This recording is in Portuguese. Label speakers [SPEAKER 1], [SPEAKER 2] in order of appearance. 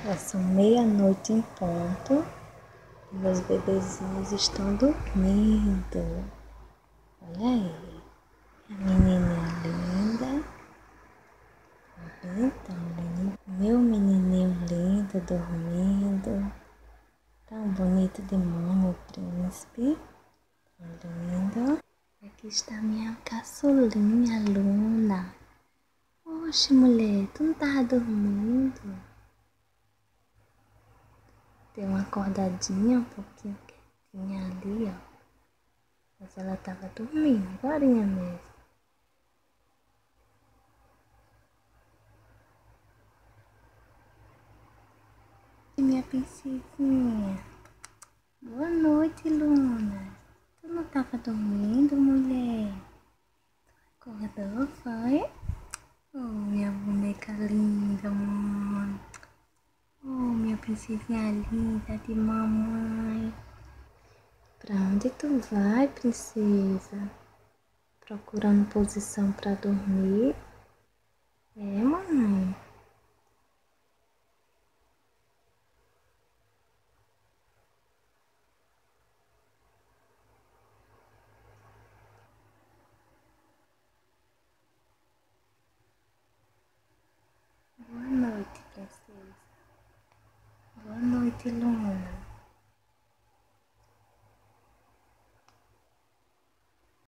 [SPEAKER 1] Já são meia-noite em ponto. Meus bebezinhos estão dormindo. Olha aí. A menininha linda. Então, meu menininho lindo dormindo. Tão bonito demais, meu príncipe. Tão lindo. Aqui está minha caçulinha, Luna. Oxe, mulher, tu não tava dormindo? Deu uma acordadinha um pouquinho quietinha ali, ó. Mas ela tava dormindo, agorinha mesmo. E minha princesinha. Boa noite, Luna. Tu não tava dormindo, mulher? Acordou, foi? Oh, minha boneca linda, mãe. Oh, minha princesinha linda de mamãe. Pra onde tu vai, princesa? Procurando posição pra dormir? É, mamãe.